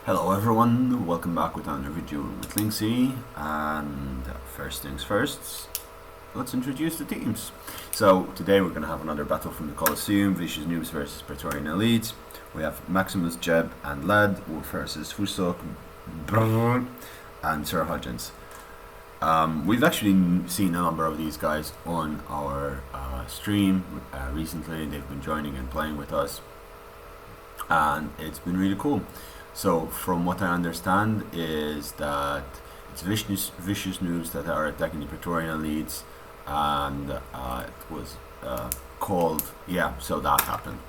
Hello everyone, welcome back with another video with Linksy, and first things first, let's introduce the teams. So today we're going to have another battle from the Colosseum, Vicious Noobs versus Praetorian Elites. We have Maximus, Jeb and Led versus Fusok, Brrr, and Sir Hudgens. We've actually seen a number of these guys on our stream recently. They've been joining and playing with us, and it's been really cool. So from what I understand is that it's vicious noobs that are attacking the Praetorian elites, and it was called, so that happened.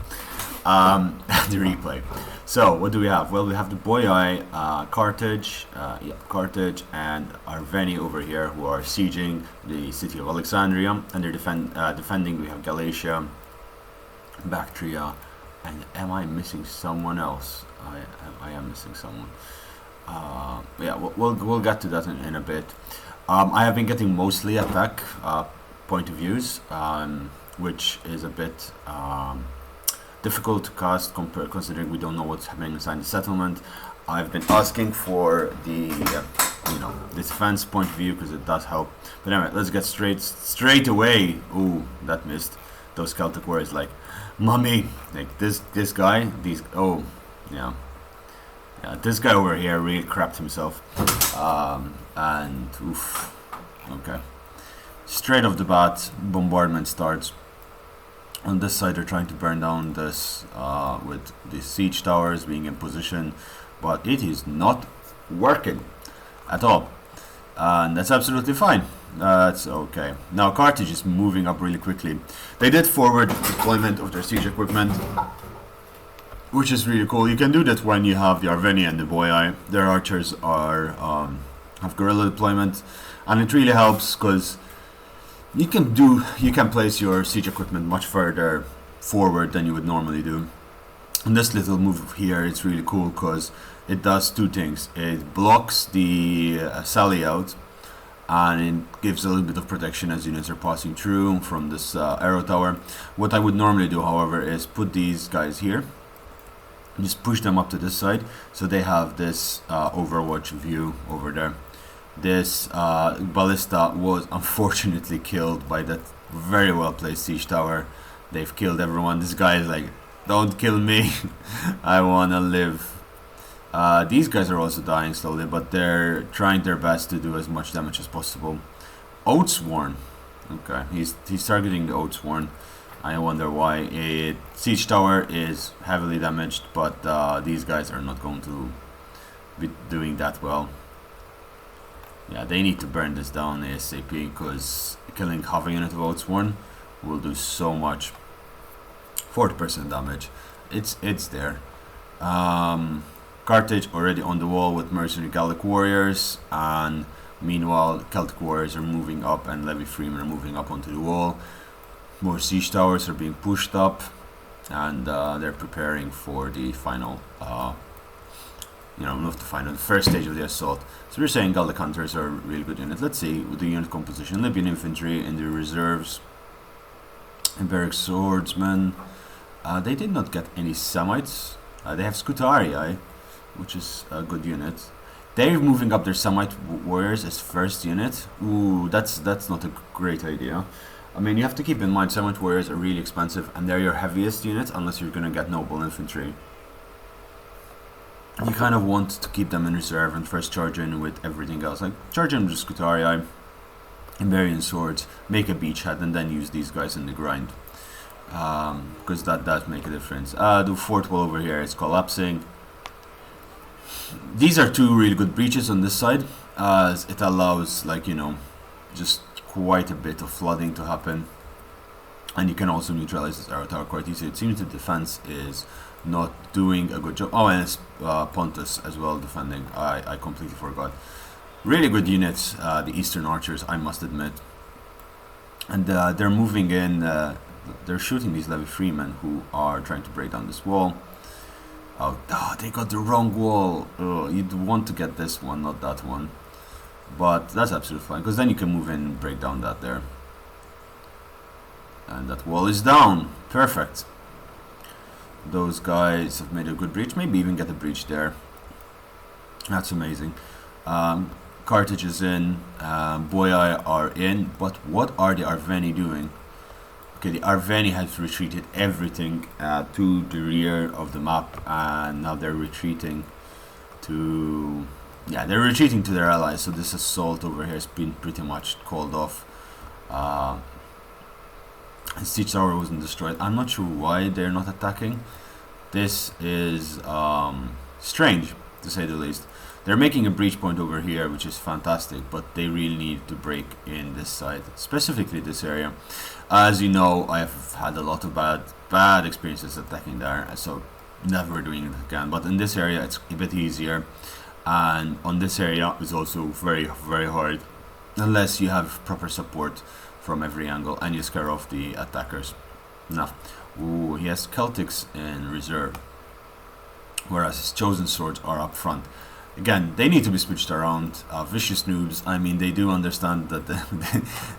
The replay. So what do we have? Well, we have the Boii, Carthage, Carthage, and Arveni over here, who are sieging the city of Alexandria, and they're defending. We have Galatia, Bactria, and am I missing someone else? I am missing someone. We'll get to that in a bit. I have been getting mostly attack point of views, which is a bit difficult to cast considering we don't know what's happening inside the settlement. I've been asking for the the defense point of view because it does help. But anyway, let's get straight away. Ooh, that missed. Those Celtic words like mummy, like this guy, this guy over here really crapped himself, and oof, okay. Straight off the bat, bombardment starts. On this side, they're trying to burn down this with the siege towers being in position, but it is not working at all, and that's absolutely fine. That's okay. Now Carthage is moving up really quickly. They did forward deployment of their siege equipment, which is really cool. You can do that when you have the Arveni and the Boii. Their archers are have guerrilla deployment, and it really helps because you can place your siege equipment much further forward than you would normally do. And this little move here is really cool because it does two things. It blocks the sally out, and it gives a little bit of protection as units are passing through from this arrow tower. What I would normally do, however, is put these guys here, just push them up to this side, so they have this overwatch view over there. This ballista was unfortunately killed by that very well placed siege tower. They've killed everyone. This guy is like, don't kill me, I wanna live. These guys are also dying slowly, but they're trying their best to do as much damage as possible. Oathsworn. Okay, he's targeting the Oathsworn. I wonder why. A siege tower is heavily damaged, but these guys are not going to be doing that well. Yeah, they need to burn this down ASAP because killing half a unit of Oathsworn will do so much. 40% damage. It's there. Carthage already on the wall with mercenary Gallic warriors, and meanwhile Celtic warriors are moving up and levy freemen are moving up onto the wall. More siege towers are being pushed up, and they're preparing for the final, the first stage of the assault. So we're saying Gallic hunters are a really good unit. Let's see with the unit composition. Libyan infantry in the reserves, Iberic swordsmen. They did not get any Semites. They have Scutarii, which is a good unit. They're moving up their Semite warriors as first unit. Ooh, that's not a great idea. I mean, you have to keep in mind Semite warriors are really expensive, and they're your heaviest unit unless you're gonna get noble infantry. You kind of want to keep them in reserve and first charge in with everything else. Like charge in with Scutarii, Iberian swords, make a beachhead, and then use these guys in the grind. Because that does make a difference. The fort wall over here is collapsing. These are two really good breaches on this side, as it allows, just quite a bit of flooding to happen, and you can also neutralize this arrow tower quite easily. It seems the defense is not doing a good job. Oh, and it's Pontus as well defending. I completely forgot. Really good units, the Eastern Archers, I must admit. And they're moving in. They're shooting these levy freemen who are trying to break down this wall. Oh, they got the wrong wall. You'd want to get this one, not that one. But that's absolutely fine, because then you can move in and break down that there. And that wall is down. Perfect. Those guys have made a good breach. Maybe even get a breach there. That's amazing. Carthage is in, Boyai are in, but what are the Arveni doing? Okay, the Arveni have retreated everything to the rear of the map, and now they're retreating to... Yeah, they're retreating to their allies, so this assault over here has been pretty much called off. His siege tower wasn't destroyed. I'm not sure why they're not attacking. This is strange, to say the least. They're making a breach point over here, which is fantastic, but they really need to break in this side, specifically this area. As you know, I've had a lot of bad experiences attacking there, so never doing it again. But in this area, it's a bit easier, and on this area, it's also very, very hard, unless you have proper support from every angle and you scare off the attackers. Now, ooh, he has Celtics in reserve, whereas his chosen swords are up front. Again, they need to be switched around. Vicious noobs, I mean, they do understand that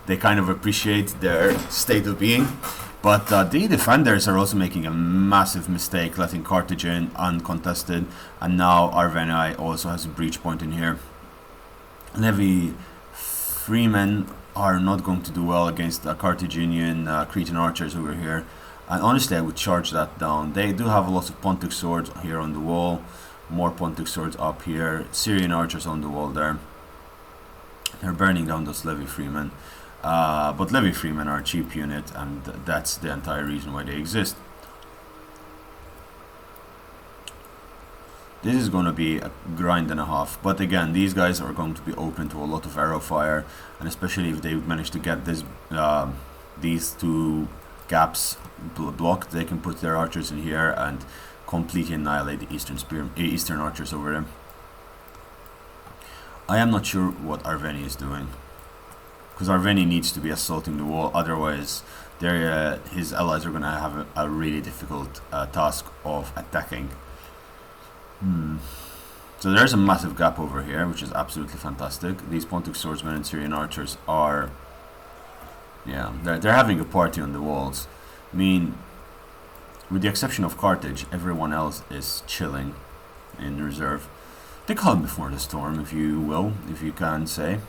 they kind of appreciate their state of being. But the defenders are also making a massive mistake, letting Carthage in uncontested. And now Arveni also has a breach point in here. Levy Freemen are not going to do well against the Carthaginian Cretan archers over here. And honestly, I would charge that down. They do have a lot of Pontic swords here on the wall. More Pontic swords up here. Syrian archers on the wall there. They're burning down those Levy Freemen. But Levy Freemen are a cheap unit, and that's the entire reason why they exist. This is going to be a grind and a half. But again, these guys are going to be open to a lot of arrow fire. And especially if they manage to get this, these two gaps blocked, they can put their archers in here and completely annihilate the eastern archers over there. I am not sure what Arveni is doing, because Arveni needs to be assaulting the wall, otherwise his allies are going to have a really difficult task of attacking. So there's a massive gap over here, which is absolutely fantastic. These Pontic swordsmen and Syrian archers are, yeah, they're having a party on the walls. I mean, with the exception of Carthage, everyone else is chilling in reserve. They calm before the storm, if you will, if you can say.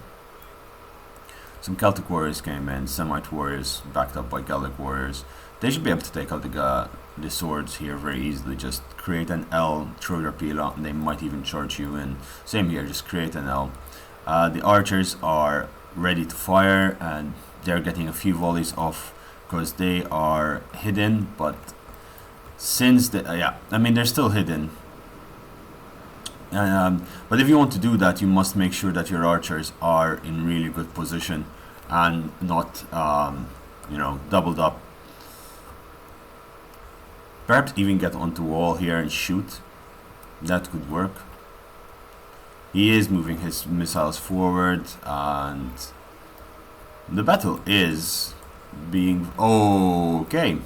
Some Celtic warriors came in, Semite warriors backed up by Gallic warriors. They should be able to take out the swords here very easily. Just create an L, throw their peel out, and they might even charge you in. Same here, just create an L. The archers are ready to fire, and they're getting a few volleys off because they are hidden, but since I mean, they're still hidden. But if you want to do that, you must make sure that your archers are in really good position and not, doubled up. Perhaps even get onto wall here and shoot. That could work. He is moving his missiles forward, and the battle is being okay.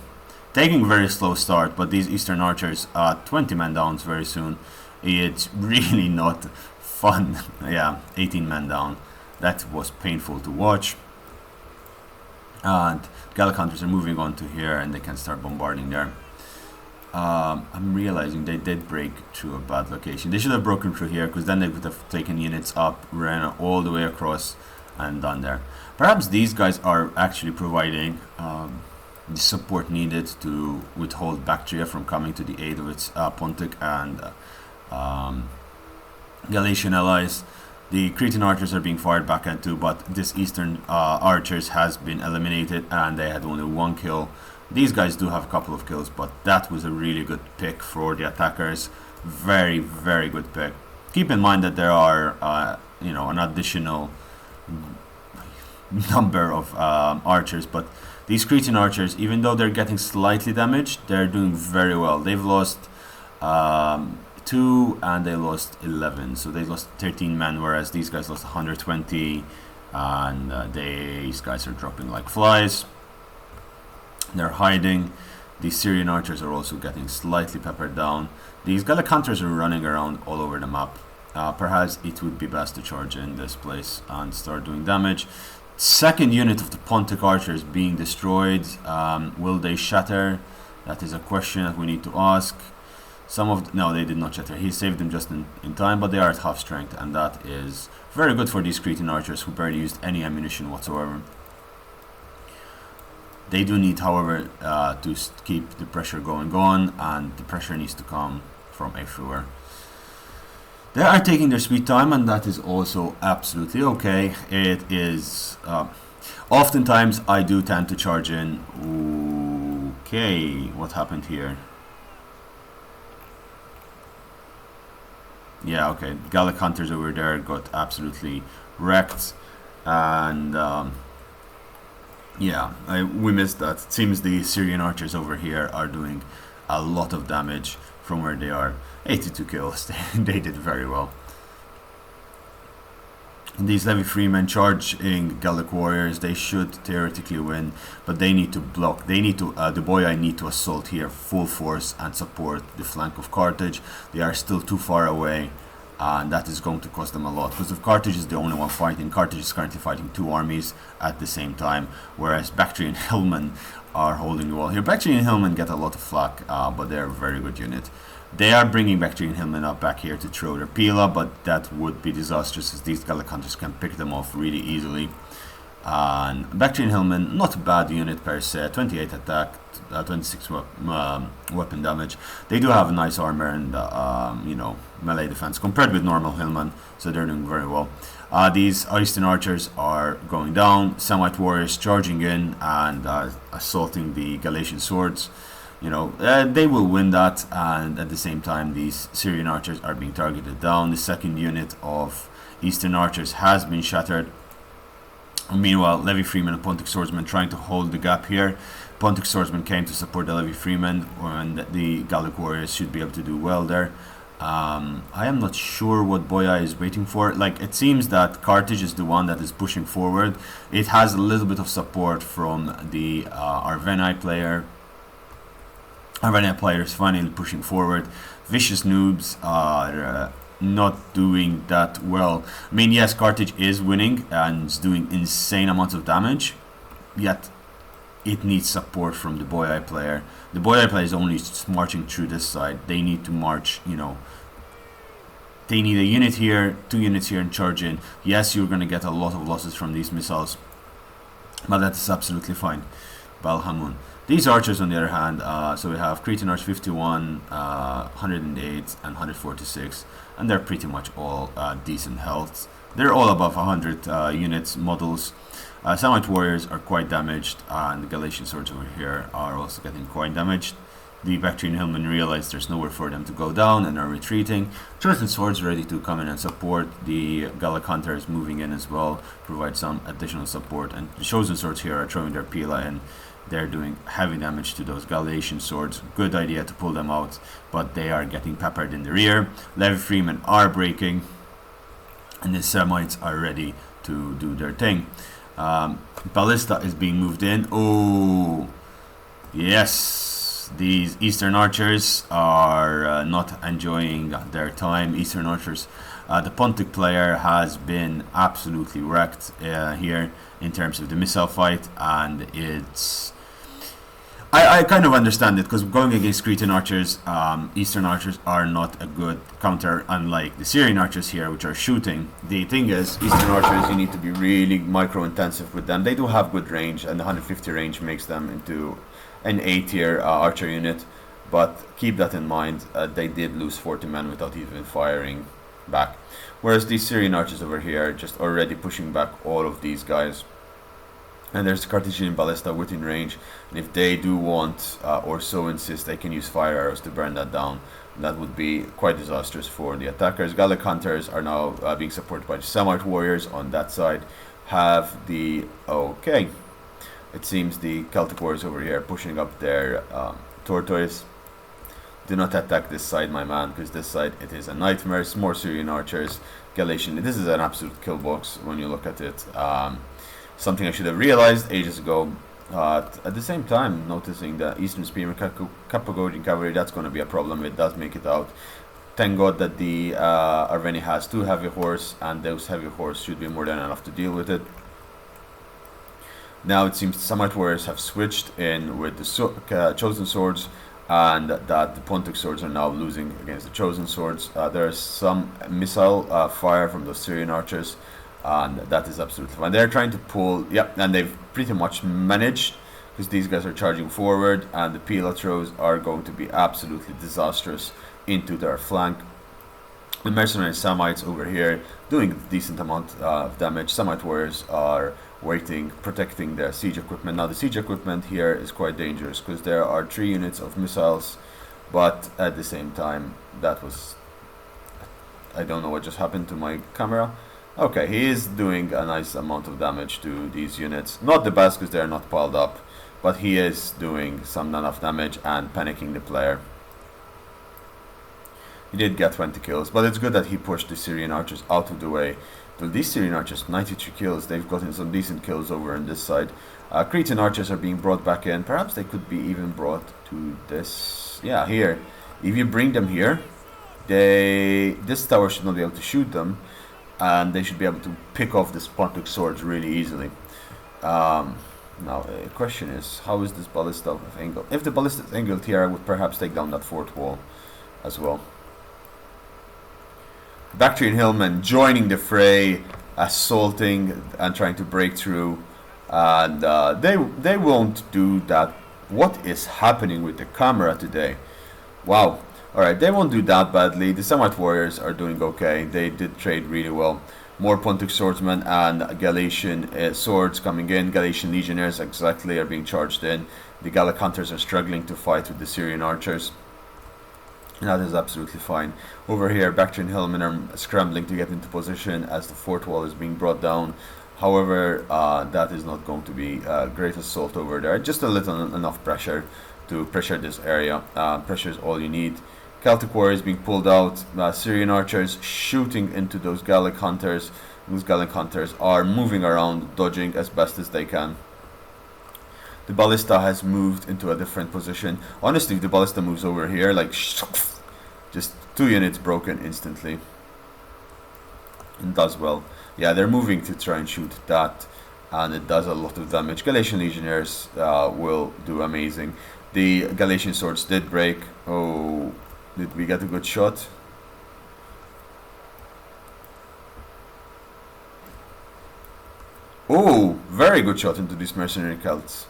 Taking a very slow start, but these Eastern archers are 20 men down very soon. It's really not fun. Yeah, 18 men down. That was painful to watch. And Gallic hunters are moving on to here, and they can start bombarding there. I'm realizing they did break through a bad location. They should have broken through here, because then they would have taken units up, ran all the way across, and done there. Perhaps these guys are actually providing the support needed to withhold Bactria from coming to the aid of its Pontic and Galatian allies. The Cretan archers are being fired back at too, but this Eastern archers has been eliminated, and they had only one kill. These guys do have a couple of kills, but that was a really good pick for the attackers. Very, very good pick. Keep in mind that there are, an additional number of archers, but these Cretan archers, even though they're getting slightly damaged, they're doing very well. They've lost 2 and they lost 11, so they lost 13 men, whereas these guys lost 120, and these guys are dropping like flies. They're hiding. These Syrian archers are also getting slightly peppered down. These Gallic hunters are running around all over the map. Perhaps it would be best to charge in this place and start doing damage. Second unit of the Pontic archers being destroyed. Will they shatter? That is a question that we need to ask. No, they did not shatter. He saved them just in time, but they are at half strength, and that is very good for these Cretan archers who barely used any ammunition whatsoever. They do need, however, to keep the pressure going on, and the pressure needs to come from everywhere. They are taking their sweet time, and that is also absolutely okay. It is... oftentimes, I do tend to charge in. Okay, what happened here? Yeah, okay. Gallic hunters over there got absolutely wrecked, and yeah, we missed that. It seems the Syrian archers over here are doing a lot of damage from where they are. 82 kills. They did very well. These Levy Freemen charging Gallic warriors, they should theoretically win, but they need to block. They need to, the Boii need to assault here full force and support the flank of Carthage. They are still too far away, and that is going to cost them a lot, because if Carthage is the only one fighting, Carthage is currently fighting two armies at the same time, whereas Bactrian Hillmen are holding the wall here. Bactrian Hillmen get a lot of flak, but they're a very good unit. They are bringing Bactrian Hillmen up back here to throw their Pila, but that would be disastrous, as these Gallic hunters can pick them off really easily. And Bactrian Hillmen, not a bad unit per se, 28 attack, 26 weapon damage. They do have nice armor and you know, melee defense compared with normal Hillmen, so they're doing very well. These Eastern archers are going down, Samite warriors charging in and assaulting the Galatian swords. You know, they will win that, and at the same time these Syrian archers are being targeted down. The second unit of Eastern archers has been shattered. Meanwhile, Levy Freemen and Pontic swordsmen trying to hold the gap here. Pontic swordsmen came to support the Levy Freemen, and the Gallic warriors should be able to do well there. I am not sure what Boii is waiting for. Like, it seems that Carthage is the one that is pushing forward. It has a little bit of support from the Arverni player. Arverni player is finally pushing forward. Vicious noobs are not doing that well. I mean, yes, Carthage is winning and is doing insane amounts of damage, yet it needs support from the Boii player. The Boii player is only marching through this side. They need to march, you know, they need a unit here, 2 units here, and charge in. Yes, you're going to get a lot of losses from these missiles, but that is absolutely fine. Balhamun. These archers, on the other hand, so we have Cretan Arch 51, 108, and 146, and they're pretty much all decent health. They're all above 100 units, models. Samite warriors are quite damaged, and the Galatian swords over here are also getting quite damaged. The Bactrian Hillmen realize there's nowhere for them to go down and are retreating. Chosen swords ready to come in and support. The Gallic hunters moving in as well, provide some additional support, and the chosen swords here are throwing their Pila in. They're doing heavy damage to those Galatian swords. Good idea to pull them out, but they are getting peppered in the rear. Levy Freemen are breaking, and the Semites are ready to do their thing. Ballista is being moved in. Oh, yes. These Eastern archers are not enjoying their time. Eastern archers. The Pontic player has been absolutely wrecked here in terms of the missile fight, and it's... I kind of understand it, because going against Cretan archers, Eastern archers are not a good counter, unlike the Syrian archers here, which are shooting. The thing is, Eastern archers, you need to be really micro-intensive with them. They do have good range, and the 150 range makes them into an A-tier archer unit, but keep that in mind. They did lose 40 men without even firing back. Whereas these Syrian archers over here are just already pushing back all of these guys. And there's the Carthaginian ballista within range, and if they do want or so insist, they can use fire arrows to burn that down. That would be quite disastrous for the attackers. Gallic hunters are now being supported by the Samite warriors on that side. Have the... okay. It seems the Celtic warriors over here pushing up their tortoise. Do not attack this side, my man, because this side, it is a nightmare. More Syrian archers, Galatian. This is an absolute kill box when you look at it. Something I should have realized ages ago. At the same time, noticing the Eastern Spearmen, Cappadocian cavalry, that's going to be a problem. It does make it out. Thank God that the Arverni has 2 heavy horse, and those heavy horse should be more than enough to deal with it. Now it seems Samite warriors have switched in with the chosen swords, and that the Pontic swords are now losing against the chosen swords. There's some missile fire from the Syrian archers, and that is absolutely fine. They're trying to pull, yep, and they've pretty much managed, because these guys are charging forward, and the pila throws are going to be absolutely disastrous into their flank. The mercenary Samites over here doing a decent amount of damage. Samite warriors are waiting, protecting their siege equipment. Now the siege equipment here is quite dangerous because there are 3 units of missiles, but at the same time, that was, I don't know what just happened to my camera. Okay, he is doing a nice amount of damage to these units. Not the best because they're not piled up, but he is doing some enough damage and panicking the player. He did get 20 kills, but it's good that he pushed the Syrian archers out of the way. So these Syrian archers, 93 kills, they've gotten some decent kills over on this side. Cretan archers are being brought back in. Perhaps they could be even brought to this, yeah, here. If you bring them here, this tower should not be able to shoot them, and they should be able to pick off the Pontic swords really easily. Now, the question is, how is this ballista of angle? If the ballista is angled here, I would perhaps take down that fort wall as well. Bactrian hillmen joining the fray, assaulting and trying to break through, and they won't do that. What is happening with the camera today? Wow. Alright, they won't do that badly. The Samite warriors are doing okay. They did trade really well. More Pontic swordsmen and Galatian swords coming in. Galatian legionnaires exactly are being charged in. The Gallic hunters are struggling to fight with the Syrian archers. That is absolutely fine. Over here, Bactrian hillmen are scrambling to get into position as the fort wall is being brought down. However, that is not going to be a great assault over there. Just a little enough pressure to pressure this area. Pressure is all you need. Celtic warriors being pulled out. Syrian archers shooting into those Gallic hunters. Those Gallic hunters are moving around, dodging as best as they can. The ballista has moved into a different position. Honestly, if the ballista moves over here, like, just 2 units broken instantly. And does well. Yeah, they're moving to try and shoot that, and it does a lot of damage. Galatian legionnaires will do amazing. The Galatian swords did break. Oh, did we get a good shot? Oh, very good shot into these mercenary Celts.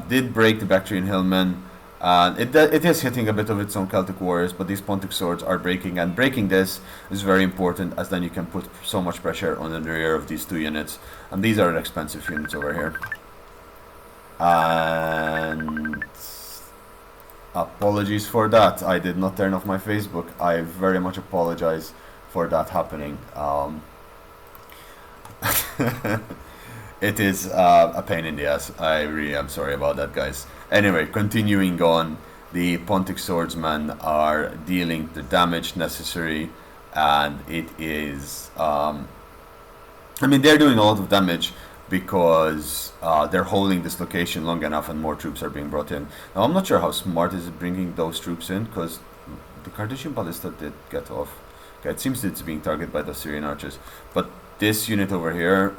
Did break the Bactrian hillmen. It is hitting a bit of its own Celtic warriors, but these Pontic swords are breaking, and breaking this is very important, as then you can put so much pressure on the rear of these 2 units, and these are expensive units over here. And apologies for that, I did not turn off my Facebook. I very much apologize for that happening. It is a pain in the ass. I really am sorry about that, guys. Anyway, continuing on, the Pontic swordsmen are dealing the damage necessary, and it is, I mean, they're doing a lot of damage because they're holding this location long enough and more troops are being brought in. Now, I'm not sure how smart is it bringing those troops in, because the Carthaginian ballista did get off. Okay, it seems it's being targeted by the Syrian archers, but this unit over here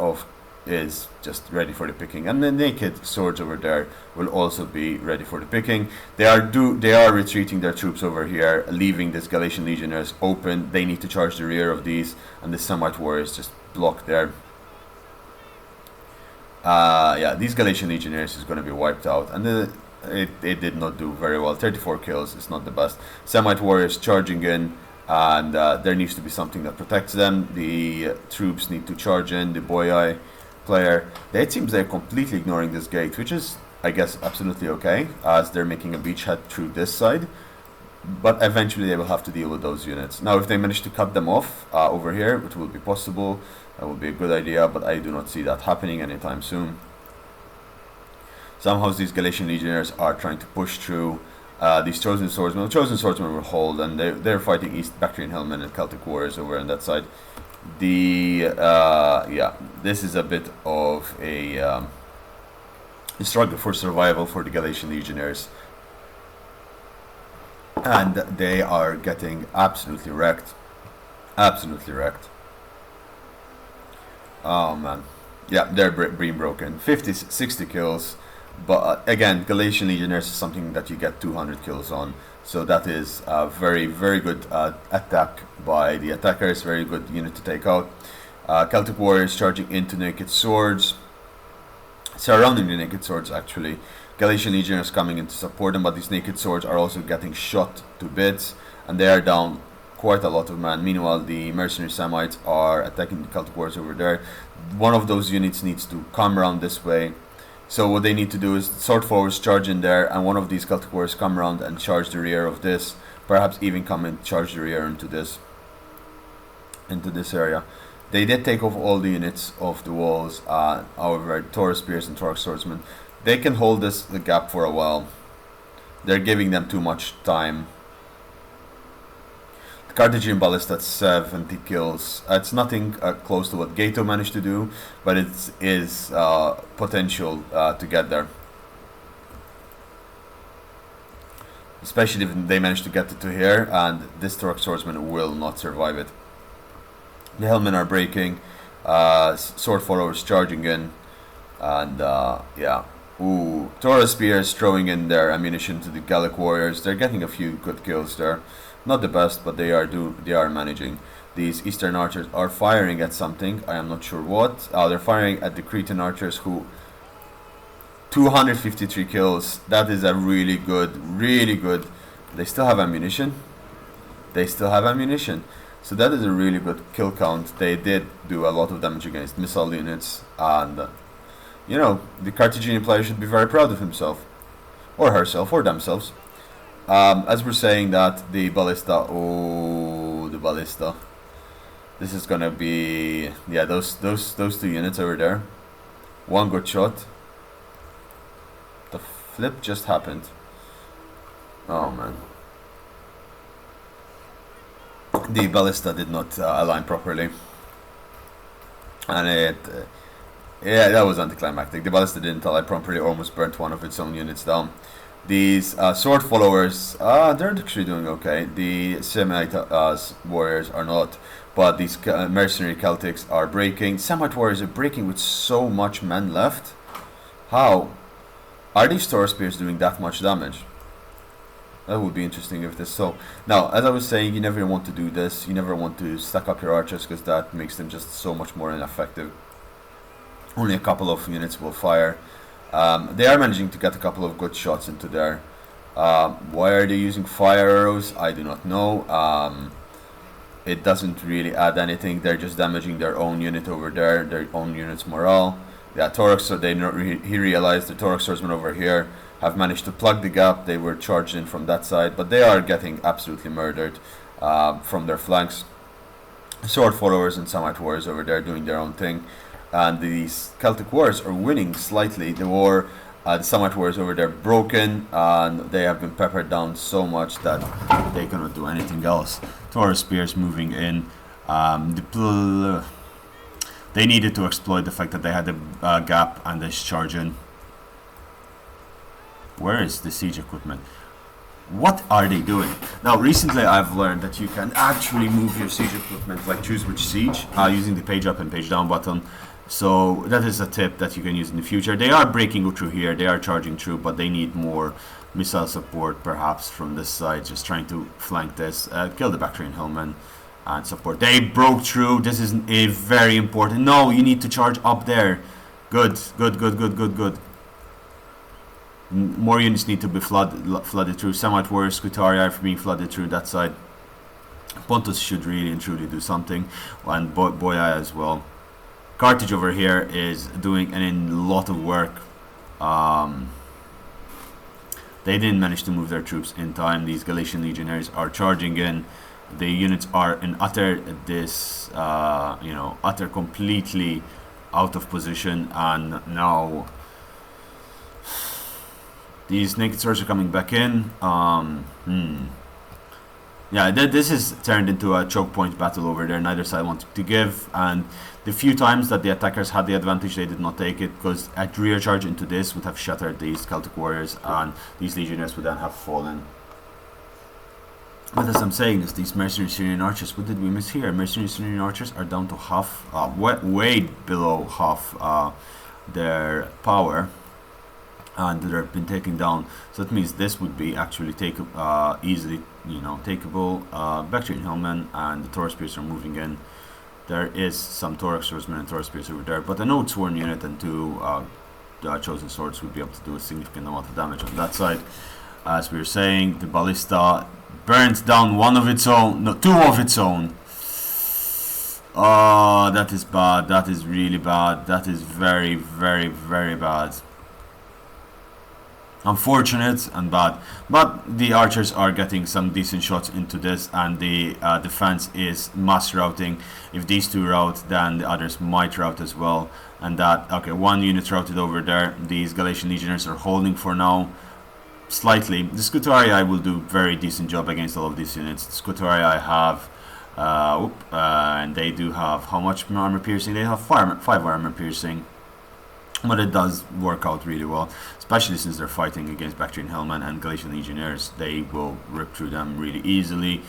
is just ready for the picking, and the naked swords over there will also be ready for the picking. They are retreating their troops over here, leaving this Galatian legionnaires open. They need to charge the rear of these, and the Samite warriors just block there. Yeah, these Galatian legionnaires is going to be wiped out, and it did not do very well. 34 kills is not the best. Samite warriors charging in, and there needs to be something that protects them. The troops need to charge in. The boyai player, it seems they're completely ignoring this gate, which is, I guess, absolutely okay, as they're making a beachhead through this side, but eventually they will have to deal with those units. Now, if they manage to cut them off over here, which will be possible, that would be a good idea, but I do not see that happening anytime soon. Somehow these Galatian legionnaires are trying to push through these chosen swordsmen. The chosen swordsmen will hold, and they're fighting East Bactrian hillmen and Celtic warriors over on that side. Yeah, this is a bit of a struggle for survival for the Galatian legionnaires, and they are getting absolutely wrecked. Absolutely wrecked. Oh man, yeah, they're being broken. 50, 60 kills. But again, Galatian Legionnaires is something that you get 200 kills on. So that is a very, very good attack by the attackers. Very good unit to take out. Celtic Warriors charging into Naked Swords. Surrounding the Naked Swords, actually. Galatian Legionnaires coming in to support them, but these Naked Swords are also getting shot to bits. And they are down quite a lot of men. Meanwhile, the Mercenary Semites are attacking the Celtic Warriors over there. One of those units needs to come around this way. So what they need to do is sword forwards charge in there, and one of these Celtic Warriors come around and charge the rear of this. Perhaps even come and charge the rear into this area. They did take off all the units of the walls. However, Taurus Spears and Taurus Swordsmen, they can hold the gap for a while. They're giving them too much time. The Carthaginian Ballista at 70 kills. It's nothing close to what Gato managed to do, but it is potential to get there. Especially if they manage to get it to here, and this Taurus Swordsman will not survive it. The Hellmen are breaking. Sword followers charging in. And yeah. Ooh, Taurus Spears throwing in their ammunition to the Gallic Warriors. They're getting a few good kills there. Not the best, but they are managing. These Eastern Archers are firing at something. I am not sure what. They're firing at the Cretan Archers, who 253 kills. That is a really good. They still have ammunition. So that is a really good kill count. They did do a lot of damage against missile units, and you know, the Carthaginian player should be very proud of himself, or herself, or themselves. As we're saying that, the Ballista, the Ballista. This is gonna be, yeah, those two units over there. One good shot. The flip just happened. Oh man. The Ballista did not align properly. And yeah, that was anticlimactic. The Ballista didn't align properly, almost burnt one of its own units down. These sword followers, they're actually doing okay. The Semite warriors are not, but these mercenary Celtics are breaking. Semite warriors are breaking with so much men left. How? Are these Taurus Spears doing that much damage? That would be interesting if this so. Now, as I was saying, you never want to do this. You never want to stack up your archers, because that makes them just so much more ineffective. Only a couple of units will fire. They are managing to get a couple of good shots into there. Why are they using fire arrows? I do not know. It doesn't really add anything. They're just damaging their own unit over there, their own unit's morale. Yeah, Torx, so he realized the Torx swordsmen over here have managed to plug the gap. They were charged in from that side, but they are getting absolutely murdered from their flanks. Sword followers and Samite warriors over there doing their own thing. And these Celtic warriors are winning slightly. The war, the Samite warriors over there broken, and they have been peppered down so much that they cannot do anything else. Taurus Spears moving in. They needed to exploit the fact that they had a gap and they charge in. Where is the siege equipment? What are they doing? Now, recently I've learned that you can actually move your siege equipment, like choose which siege, using the page up and page down button. So that is a tip that you can use in the future. They are breaking through here, they are charging through, but they need more missile support perhaps from this side, just trying to flank this. Kill the Bactrian Hellmen and support. They broke through. This is a very important. No, you need to charge up there. Good. More units need to be flooded through. Samite warriors, Scutarii are being flooded through that side. Pontus should really and truly do something, and Boya as well. Carthage over here is doing a lot of work. They didn't manage to move their troops in time. These Galatian legionaries are charging in. The units are in utter completely out of position, and now these naked swords are coming back in. Yeah, this is turned into a choke point battle over there. Neither side wanted to give, and the few times that the attackers had the advantage, they did not take it, because a rear charge into this would have shattered these Celtic warriors, and these legionnaires would then have fallen. But as I'm saying this, these mercenary Syrian archers, what did we miss here? Mercenary Syrian archers are down to half, way below half their power. and they've been taken down. So that means this would be actually easily, takeable. Bactrian Hillmen and the Taurus Spears are moving in. There is some Thorax Swordsmen and Taurus Spears over there, but an Oath Sworn unit and two Chosen Swords would be able to do a significant amount of damage on that side. As we were saying, the Ballista burns down one of its own, no, two of its own. Oh, that is bad. That is really bad. That is very, very, very bad. Unfortunate and bad, but the archers are getting some decent shots into this, and the defense is mass routing. If these two rout, then the others might rout as well. And that, okay, one unit routed over there. These Galatian legionnaires are holding for now, slightly. The Scutuarii will do very decent job against all of these units. The Scutuarii have and they do have how much armor piercing? They have 5 armor piercing. But it does work out really well, especially since they're fighting against Bactrian Hellmen and Galatian Legionnaires. They will rip through them really easily.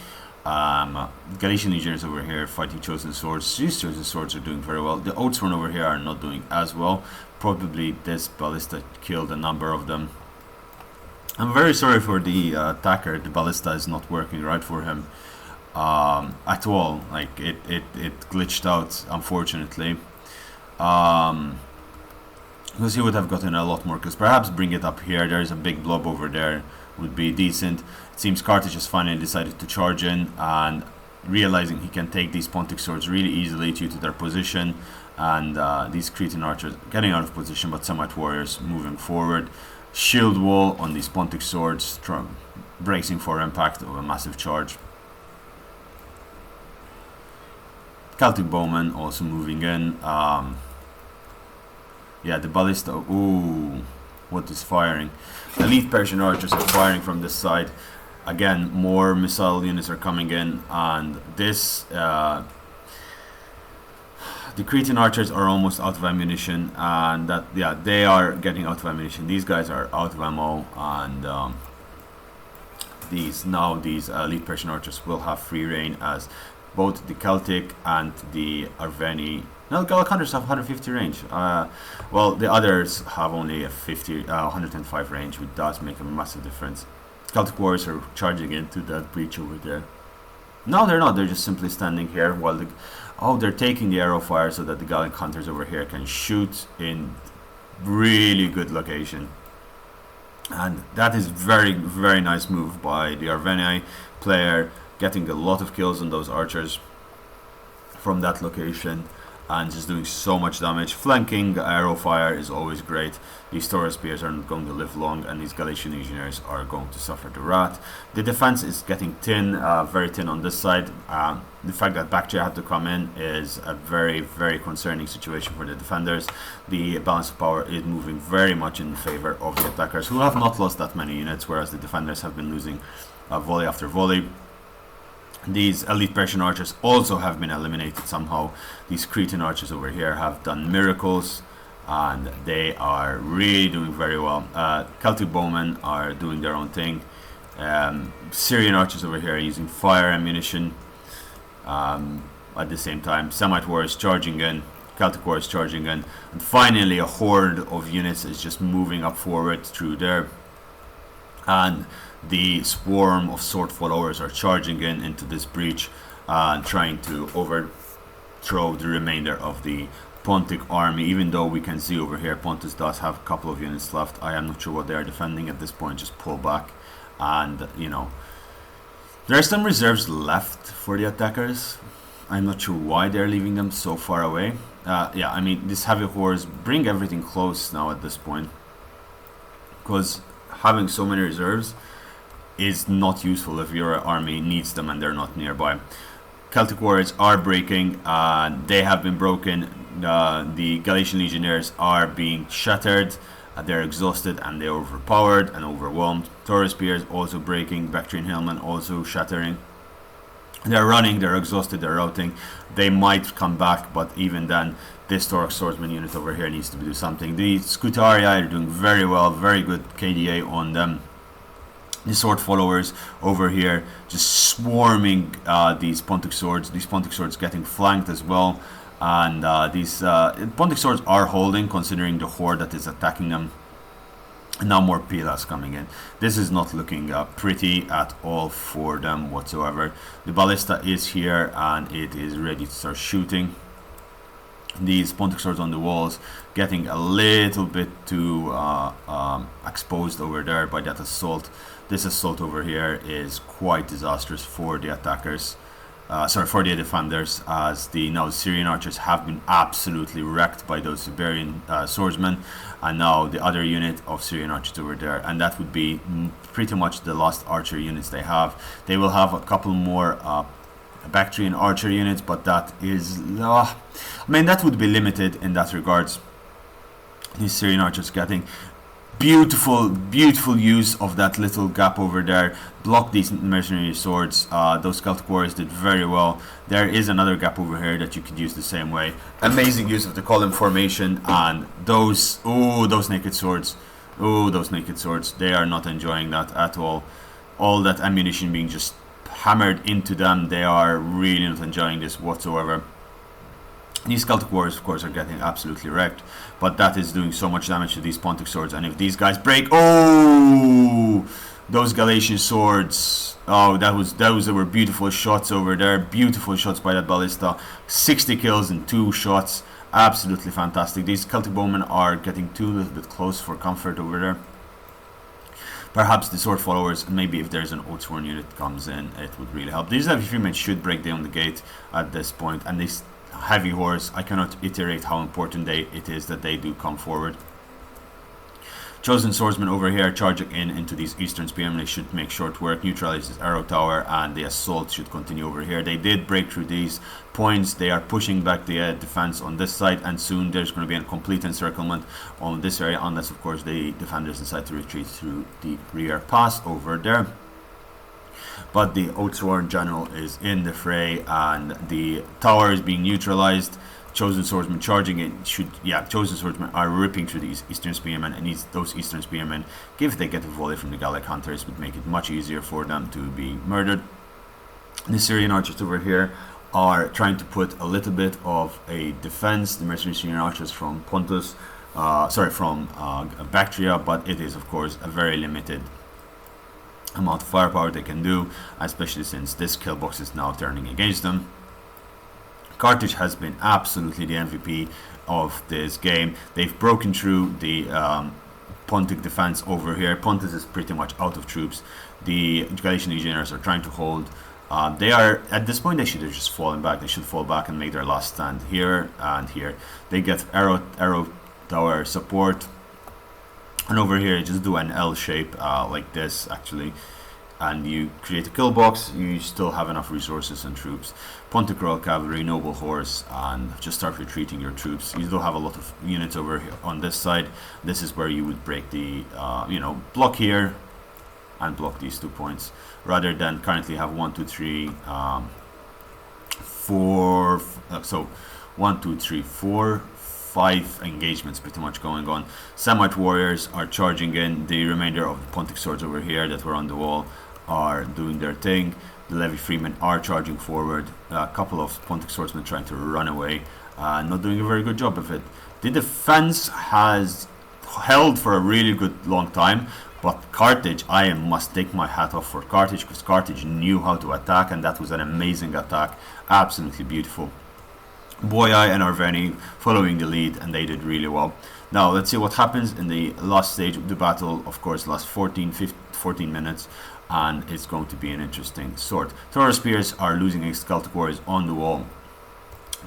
Galatian Legionnaires over here fighting Chosen Swords. These Chosen Swords are doing very well. The Oathsworn over here are not doing as well. Probably this Ballista killed a number of them. I'm very sorry for the attacker. The Ballista is not working right for him at all. Like it glitched out, unfortunately. Because he would have gotten a lot more kills. Perhaps bring it up here. There is a big blob over there. Would be decent. It seems Carthage has finally decided to charge in, and realizing he can take these Pontic Swords really easily due to their position, and these Cretan archers getting out of position, but Semite warriors moving forward. Shield wall on these Pontic Swords, bracing for impact of a massive charge. Celtic bowmen also moving in. Yeah, the Ballista, ooh, what is firing? Elite Persian archers are firing from this side. Again, more missile units are coming in, and this, the Cretan archers are almost out of ammunition, and that, yeah, they are getting out of ammunition. These guys are out of ammo, and these elite Persian archers will have free reign, as both the Celtic and the Arveni. No, Gallic hunters have 150 range. Well, the others have only a 105 range, which does make a massive difference. Celtic warriors are charging into that breach over there. No, they're not. They're just simply standing here while they're taking the arrow fire so that the Gallic hunters over here can shoot in really good location. And that is very, very nice move by the Arveni player, getting a lot of kills on those archers from that location, and just doing so much damage. Flanking arrow fire is always great. These Taurus Spears are not going to live long, and these Galatian Legionnaires are going to suffer the wrath. The defense is getting thin, very thin on this side. The fact that Bactria had to come in is a very, very concerning situation for the defenders. The balance of power is moving very much in favor of the attackers, who have not lost that many units, whereas the defenders have been losing volley after volley. These elite Persian archers also have been eliminated somehow. These Cretan archers over here have done miracles, and they are really doing very well. Celtic bowmen are doing their own thing. Syrian archers over here are using fire ammunition at the same time. Semite warriors charging in, Celtic warriors charging in, and finally a horde of units is just moving up forward through there. And the swarm of sword followers are charging into this breach and trying to overthrow the remainder of the Pontic army, even though we can see over here Pontus does have a couple of units left. I am not sure what they are defending at this point. Just pull back, and there are some reserves left for the attackers. I'm not sure why they're leaving them so far away. Yeah, I mean, these heavy hordes bring everything close now at this point, because having so many reserves is not useful if your army needs them and they're not nearby. Celtic warriors are breaking, they have been broken. The Galatian legionnaires are being shattered, they're exhausted and they're overpowered and overwhelmed. Taurus Spears also breaking, Bactrian Hillmen also shattering. They're running, they're exhausted, they're routing. They might come back, but even then, this Taurus Swordsman unit over here needs to do something. The Scutuarii are doing very well, very good KDA on them. The sword followers over here just swarming these Pontic Swords. These Pontic Swords getting flanked as well. And these Pontic Swords are holding, considering the horde that is attacking them. Now more Pilas coming in. This is not looking pretty at all for them whatsoever. The ballista is here and it is ready to start shooting. These Pontic swords on the walls getting a little bit too exposed over there by that assault. This assault over here is quite disastrous for the attackers. For the defenders, as the now Syrian archers have been absolutely wrecked by those Iberian swordsmen, and now the other unit of Syrian archers over there, and that would be pretty much the last archer units they have. They will have a couple more Bactrian archer units, but that is, I mean, that would be limited in that regards. These Syrian archers getting beautiful use of that little gap over there. Block these mercenary swords. Those Celtic warriors did very well. There is another gap over here that you could use the same way. Amazing use of the column formation, and those naked swords. Those naked swords. They are not enjoying that at all. All that ammunition being just hammered into them. They are really not enjoying this whatsoever. These Celtic warriors, of course, are getting absolutely wrecked, but that is doing so much damage to these Pontic swords. And if these guys break, those Galatian swords, those were beautiful shots over there. Beautiful shots by that ballista. 60 kills in 2 shots. Absolutely fantastic. These Celtic bowmen are getting too a little bit close for comfort over there. Perhaps the sword followers, maybe if there's an Oathsworn unit comes in, it would really help. These heavy freemen should break down the gate at this point, and these heavy horse, I cannot iterate how important it is that they do come forward. Chosen swordsmen over here charging into these eastern spearmen. They should make short work, neutralize this arrow tower, and the assault should continue over here. They did break through these points. They are pushing back the defense on this side, and soon there's going to be a complete encirclement on this area, unless of course the defenders decide to retreat through the rear pass over there. But the Oathsworn general is in the fray, and the tower is being neutralized. Chosen swordsmen charging in. Chosen swordsmen are ripping through these eastern spearmen, and those eastern spearmen, if they get a volley from the Gallic hunters, would make it much easier for them to be murdered. The Syrian archers over here are trying to put a little bit of a defense. The mercenary Syrian archers from Bactria, but it is of course a very limited amount of firepower they can do, especially since this kill box is now turning against them. Carthage has been absolutely the MVP of this game. They've broken through the Pontic defense over here. Pontus is pretty much out of troops. The Galatian legionnaires are trying to hold. They are, at this point, they should have just fallen back. They should fall back and make their last stand here and here. They get arrow tower support. And over here, just do an L shape like this, actually. And you create a kill box. You still have enough resources and troops. Pontic Royal Cavalry, Noble Horse, and just start retreating your troops. You do have a lot of units over here on this side. This is where you would break the, block here and block these 2 points, rather than currently have 1, 2, 3, 4. So 1, 2, 3, 4. 5 engagements pretty much going on. Samite warriors are charging in. The remainder of the Pontic swords over here that were on the wall are doing their thing. The Levy freemen are charging forward. A couple of Pontic swordsmen trying to run away, not doing a very good job of it. The defense has held for a really good long time, but Carthage, I must take my hat off for Carthage, because Carthage knew how to attack, and that was an amazing attack. Absolutely beautiful. Boii and Arverni following the lead, and they did really well. Now let's see what happens in the last stage of the battle. Of course, last 14 minutes, and it's going to be an interesting sort. Taurus spears are losing against Celtic warriors on the wall.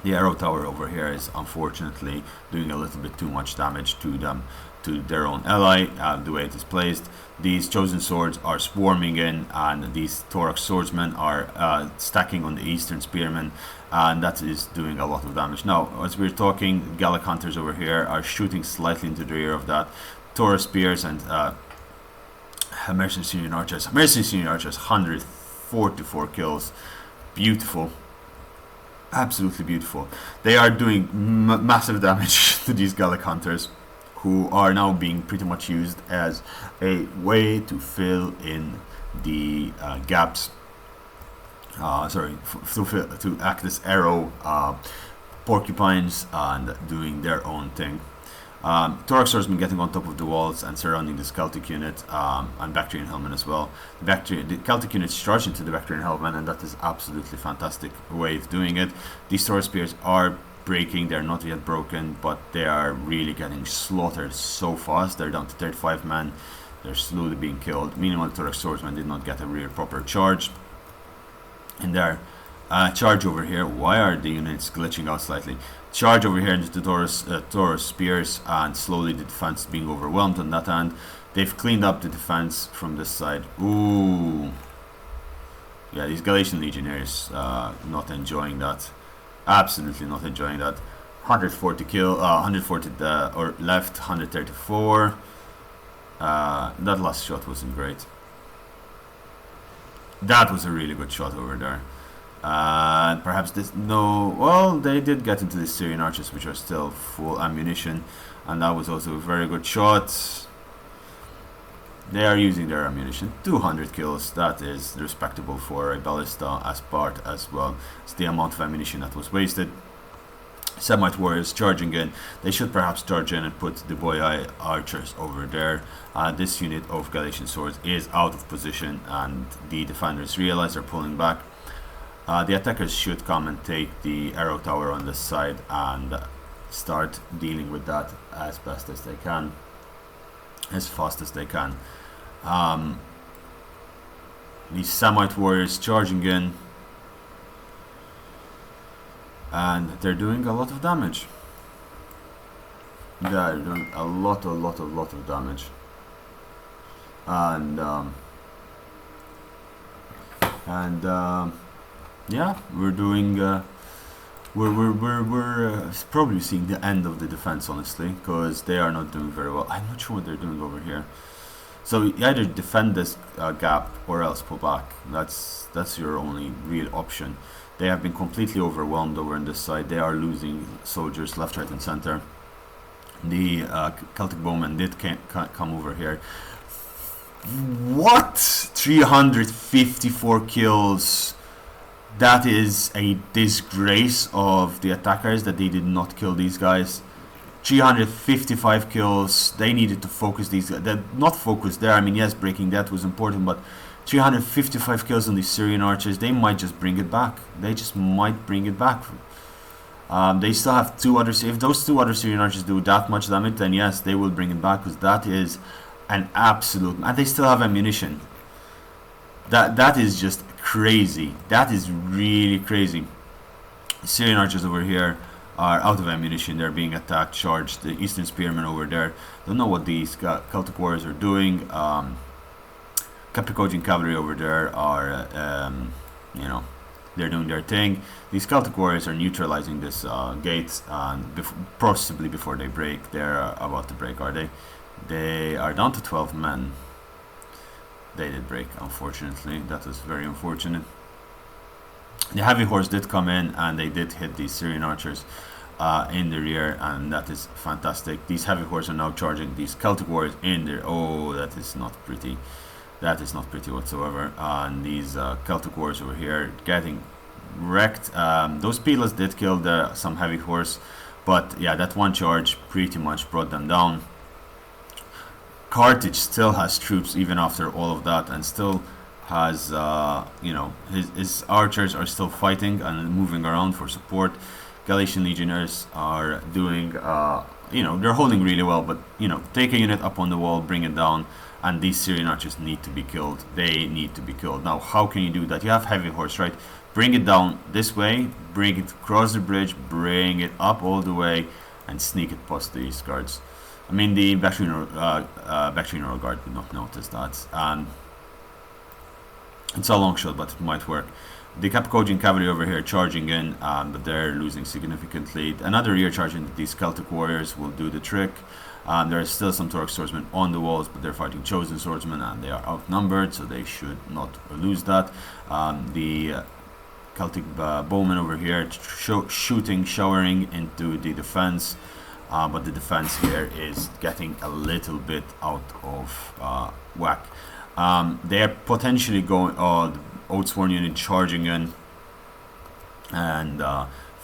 The arrow tower over here is unfortunately doing a little bit too much damage to them, to their own ally, the way it is placed. These chosen swords are swarming in, and these Thorax swordsmen are stacking on the eastern spearmen, and that is doing a lot of damage. Now, as we're talking, Gallic hunters over here are shooting slightly into the rear of that. Taurus spears and mercenary Syrian archers. Mercenary Syrian archers, 144 kills. Beautiful. Absolutely beautiful. They are doing massive damage to these Gallic hunters, who are now being pretty much used as a way to fill in the gaps. To act as arrow porcupines and doing their own thing. Thorax Swordsman getting on top of the walls and surrounding this Celtic unit, and Bactrian Hellman as well. The Celtic units charge into the Bactrian Hellman, and that is absolutely fantastic way of doing it. These Sword Spears are breaking, they're not yet broken, but they are really getting slaughtered so fast. They're down to 35 men, they're slowly being killed. Meanwhile, Thorax Swordsman did not get a real proper charge in there. Charge over here. Why are the units glitching out slightly? Charge over here into the Taurus Spears, and slowly the defense being overwhelmed on that end. They've cleaned up the defense from this side. Ooh. Yeah, these Galatian Legionnaires not enjoying that. Absolutely not enjoying that. 140 kill, 140 or left, 134. That last shot wasn't great. That was a really good shot over there. Perhaps this, no, well, they did get into the Syrian archers, which are still full ammunition, and that was also a very good shot. They are using their ammunition. 200 kills, that is respectable for a ballista as part as well. It's the amount of ammunition that was wasted. Semite warriors charging in. They should perhaps charge in and put the Boyai archers over there. This unit of Galatian swords is out of position, and the defenders realize they're pulling back. The attackers should come and take the arrow tower on this side and start dealing with that as best as they can, as fast as they can. These Semite warriors charging in, and they're doing a lot of damage. They're doing a lot of damage, and yeah, we're doing. We're probably seeing the end of the defense, honestly, because they are not doing very well. I'm not sure what they're doing over here. So you either defend this gap or else pull back. That's your only real option. They have been completely overwhelmed over on this side. They are losing soldiers left, right, and center. The Celtic bowmen did come over here. What? 354 kills. That is a disgrace of the attackers that they did not kill these guys. 355 kills. They needed to focus these guys. They're not focused there. I mean, yes, breaking that was important, but 355 kills on these Syrian archers. They might just bring it back. They just might bring it back. They still have two other. If those two other Syrian archers do that much damage, then yes, they will bring it back, because that is an absolute. And they still have ammunition. That is just crazy. That is really crazy. Syrian archers over here are out of ammunition. They're being attacked, charged. The Eastern Spearmen over there don't know what these Celtic warriors are doing. Capicodian cavalry over there are, you know, they're doing their thing. These Celtic warriors are neutralizing this gate, and possibly before they break. They're about to break, are they? They are down to 12 men. They did break, unfortunately. That was very unfortunate. The heavy horse did come in, and they did hit these Syrian archers in the rear, and that is fantastic. These heavy horse are now charging these Celtic warriors in there. Oh, that is not pretty. That is not pretty whatsoever. And these Celtic warriors over here getting wrecked. Those Pilas did kill some heavy horse, but yeah, that one charge pretty much brought them down. Carthage still has troops even after all of that, and still has, you know, his archers are still fighting and moving around for support. Galatian legionnaires are doing, you know, they're holding really well, but, you know, take a unit up on the wall, bring it down, and these Syrian archers need to be killed. They need to be killed. Now, how can you do that? You have heavy horse, right? Bring it down this way, bring it across the bridge, bring it up all the way, and sneak it past these guards. I mean, the Bactrian guard did not notice that. It's a long shot, but it might work. The Capicodian cavalry over here charging in, but they're losing significantly. Another rear charge into these Celtic warriors will do the trick. There are still some Taurus swordsmen on the walls, but they're fighting chosen swordsmen, and they are outnumbered, so they should not lose that. The Celtic bowmen over here showering into the defense. But the defense here is getting a little bit out of whack. They're potentially going, the Oathsworn unit charging in and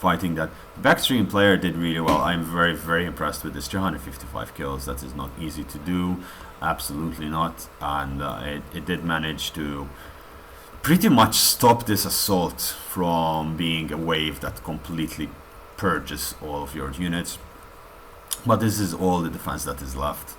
fighting that. The backstream player did really well. I'm very, very impressed with this. 255 kills. That is not easy to do. Absolutely not. And it did manage to pretty much stop this assault from being a wave that completely purges all of your units. But this is all the defense that is left.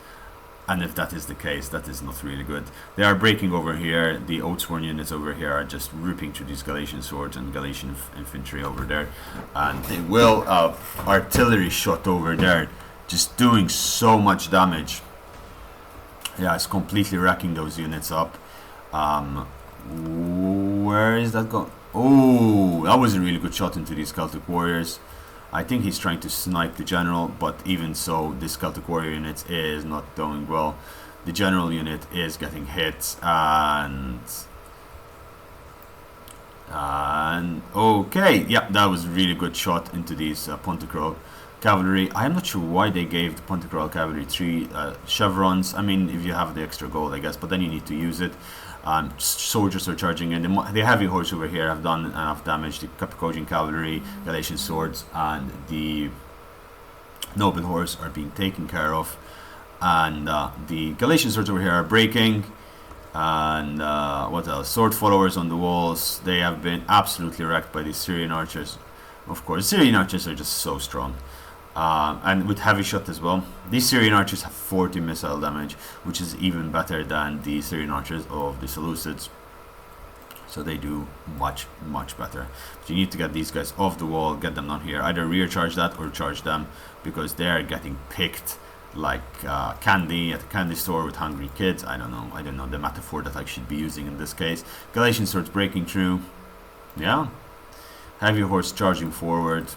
And if that is the case, that is not really good. They are breaking over here. The Oathsworn units over here are just ripping through these Galatian swords and Galatian infantry over there. And they will artillery shot over there, just doing so much damage. Yeah, it's completely wrecking those units up. Where is that going? Oh, that was a really good shot into these Celtic warriors. I think he's trying to snipe the general, but even so, this Celtic warrior unit is not doing well. The general unit is getting hit, and okay, yeah, that was a really good shot into these Pontycrawl cavalry. I'm not sure why they gave the Pontycrawl cavalry 3 chevrons. I mean, if you have the extra gold, I guess, but then you need to use it. Soldiers are charging in. The heavy horse over here have done enough damage. The Cappadocian cavalry, Galatian swords, and the noble horse are being taken care of. And the Galatian swords over here are breaking. And what else? Sword followers on the walls. They have been absolutely wrecked by these Syrian archers. Of course, Syrian archers are just so strong. And with heavy shot as well. These Syrian archers have 40 missile damage, which is even better than the Syrian archers of the Seleucids. So they do much, much better. But you need to get these guys off the wall, get them down here. Either rear charge that or charge them, because they're getting picked like candy at a candy store with hungry kids. I don't know the metaphor that I should be using in this case. Galatian swords breaking through. Yeah. Heavy horse charging forward.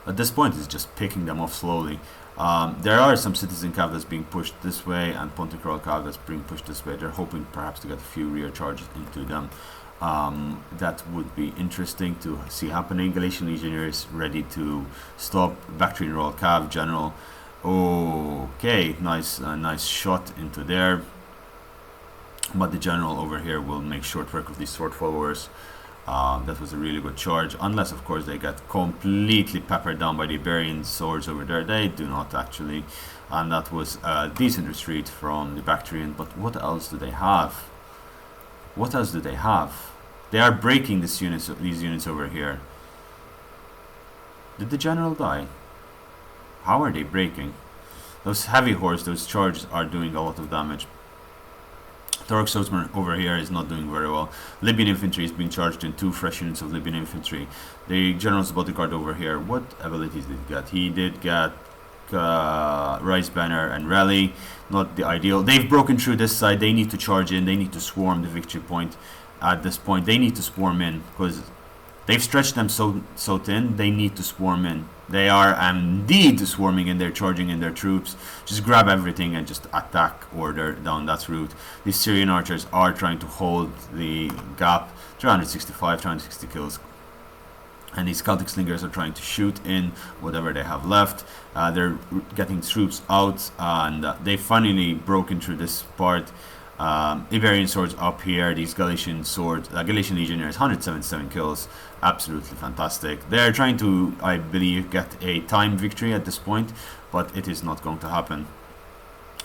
At this point, it's just picking them off slowly. There are some citizen cav that's being pushed this way, and Pontycrawl cav that's being pushed this way. They're hoping perhaps to get a few rear charges into them. That would be interesting to see happening. Galatian legionaries ready to stop. Bactrian Royal cav general. Okay, nice shot into there. But the general over here will make short work of these sword followers. That was a really good charge, unless of course they get completely peppered down by the Iberian swords over there. They do not actually, and that was a decent retreat from the Bactrian. But what else do they have? What else do they have? They are breaking these units over here. Did the general die? How are they breaking? Those heavy horse, those charges are doing a lot of damage. Torok Swordsman over here is not doing very well. Libyan infantry is being charged in 2 fresh units of Libyan infantry. The general's bodyguard over here, what abilities did he get? He did get Rise Banner and Rally. Not the ideal. They've broken through this side. They need to charge in. They need to swarm the victory point. At this point, they need to swarm in, because they've stretched them so thin. They need to swarm in. They are indeed swarming in. They're charging in their troops. Just grab everything and just attack order down that route. These Syrian archers are trying to hold the gap. 365, 360 kills. And these Celtic slingers are trying to shoot in whatever they have left. They're getting troops out, and they finally broken through this part. Iberian swords up here. These Galatian swords, Galatian legionaries, 177 kills. Absolutely fantastic. They're trying to, I believe, get a time victory at this point, but it is not going to happen.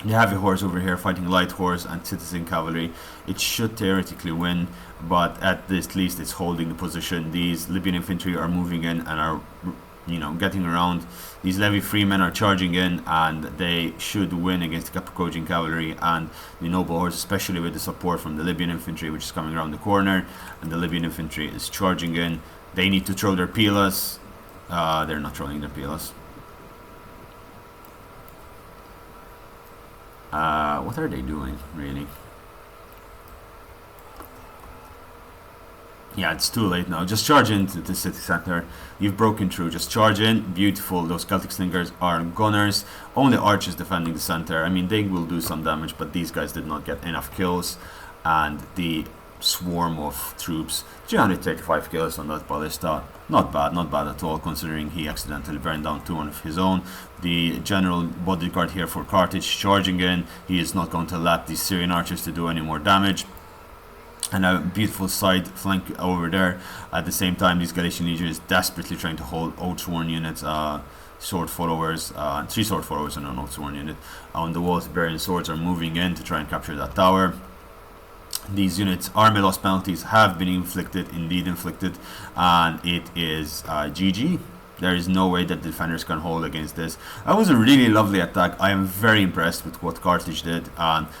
The heavy horse over here fighting light horse and citizen cavalry. It should theoretically win, but at least it's holding the position. These Libyan infantry are moving in and are, getting around. These levy freemen are charging in, and they should win against the Cappadocian cavalry and the noble horse, especially with the support from the Libyan infantry, which is coming around the corner. And the Libyan infantry is charging in. They need to throw their pilas. They're not throwing their pilas. What are they doing, really? Yeah, it's too late now. Just charge into the city center. You've broken through. Just charge in. Beautiful. Those Celtic slingers are gunners. Only archers defending the center. I mean, they will do some damage, but these guys did not get enough kills. And the swarm of troops, 335 kills on that ballista. Not bad at all, considering he accidentally burned down 2 of his own. The general bodyguard here for Carthage charging in. He is not going to let these Syrian archers to do any more damage. and a beautiful side flank over there. At the same time, these Galatian legionaries desperately trying to hold Oathsworn units, sword followers, 3 sword followers and an Oathsworn unit on the walls. Barbarian swords are moving in to try and capture that tower. These units' army loss penalties have been indeed inflicted, and it is GG. There is no way that the defenders can hold against this. That was a really lovely attack. I am very impressed with what Carthage did.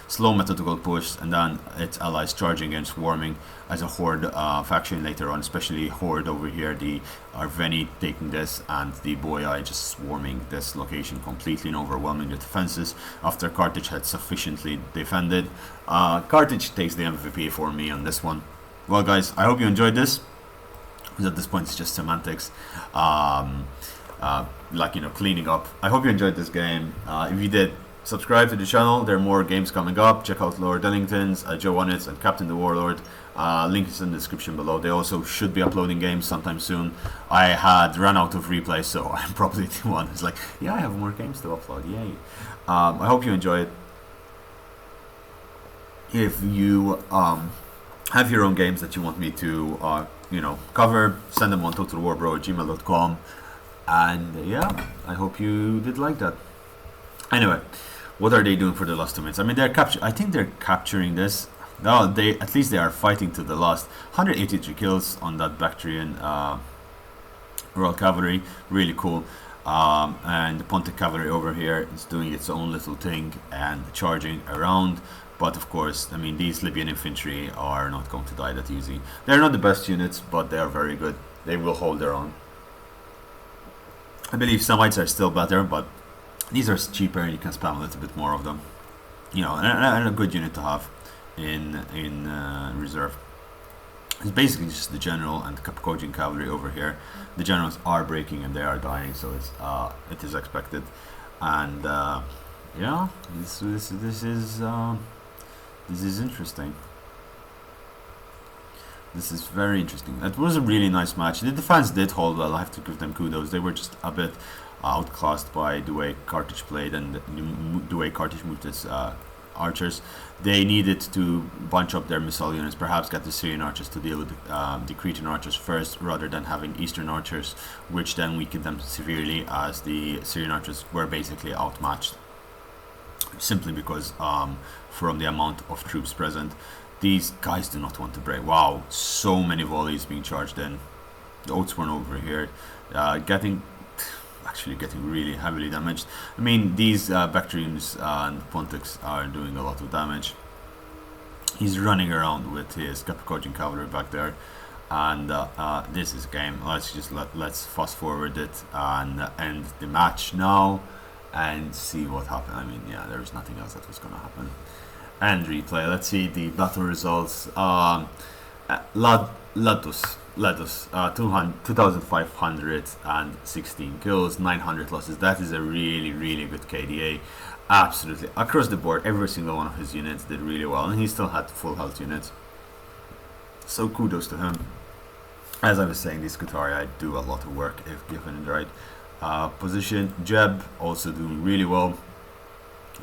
Slow methodical push, and then its allies charging and swarming as a horde faction later on, especially horde over here, the Arveni taking this, and the Boii just swarming this location completely and overwhelming the defenses after Carthage had sufficiently defended. Carthage takes the MVP for me on this one. Well guys, I hope you enjoyed this. Because at this point it's just semantics, like, you know, cleaning up. I hope you enjoyed this game. If you did, subscribe to the channel. There are more games coming up. Check out Lord Ellington's, Joeonit, and Captain the Warlord. Link is in the description below. They also should be uploading games sometime soon. I had run out of replay, so I'm probably the one who's like, yeah, I have more games to upload, yay. I hope you enjoy it. If you have your own games that you want me to you know, cover, send them on totalwarbro@gmail.com, and yeah, I hope you did like that. Anyway, what are they doing for the last 2 minutes? I mean, I think they're capturing this. No, at least they are fighting to the last. 183 kills on that Bactrian Royal Cavalry, really cool. And the Pontic Cavalry over here is doing its own little thing and charging around. But of course, I mean, these Libyan infantry are not going to die that easy. They're not the best units, but they are very good. They will hold their own. I believe Semites are still better, but these are cheaper and you can spam a little bit more of them. You know, and a good unit to have in reserve. It's basically just the general and the Capcodian cavalry over here. The generals are breaking and they are dying, so it is expected. And yeah, this is interesting. This is very interesting. It was a really nice match. The defense did hold well. I have to give them kudos. They were just a bit outclassed by the way Carthage played and the way Carthage moved its archers. They needed to bunch up their missile units, perhaps get the Syrian archers to deal with the Cretan archers first, rather than having Eastern archers, which then weakened them severely, as the Syrian archers were basically outmatched, simply because from the amount of troops present. These guys do not want to break. Wow, so many volleys being charged in. The Oathsworn over here getting really heavily damaged. I mean, these Bactrians and Pontics are doing a lot of damage. He's running around with his Capcodian cavalry back there, and this is game. Let's fast forward it and end the match now and see what happened. I mean, yeah, there was nothing else that was going to happen. And replay. Let's see the battle results. Latus, 2,516 kills, 900 losses. That is a really good KDA. Absolutely, across the board, every single one of his units did really well, and he still had full health units. So kudos to him. As I was saying, these Scutarii do a lot of work if given the right position. Jeb also doing really well,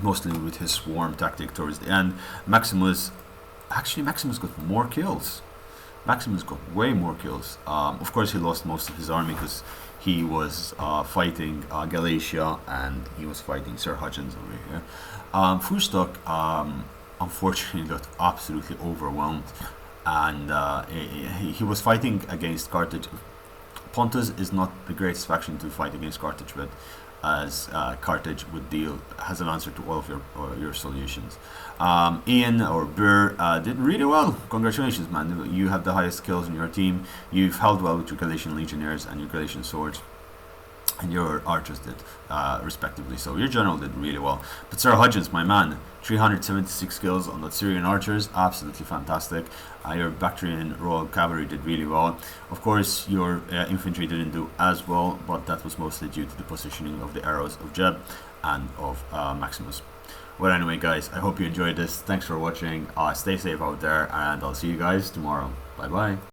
mostly with his swarm tactic towards the end. Maximus got more kills. Maximus got way more kills. Of course, he lost most of his army because he was fighting Galatia and he was fighting Sir Hudgens over here. Furstock unfortunately got absolutely overwhelmed, and he was fighting against Carthage. Pontus is not the greatest faction to fight against Carthage with, as Carthage has an answer to all of your solutions. Ian or Burr did really well. Congratulations, man. You have the highest kills in your team. You've held well with your Galatian legionnaires and your Galatian swords, and your archers did respectively. So your general did really well. But Sir Hudgens, my man, 376 kills on the Syrian archers, absolutely fantastic. Your Bactrian Royal Cavalry did really well. Of course, your infantry didn't do as well, but that was mostly due to the positioning of the arrows of Jeb and of Maximus. Well, anyway, guys, I hope you enjoyed this. Thanks for watching. Stay safe out there, and I'll see you guys tomorrow. Bye bye.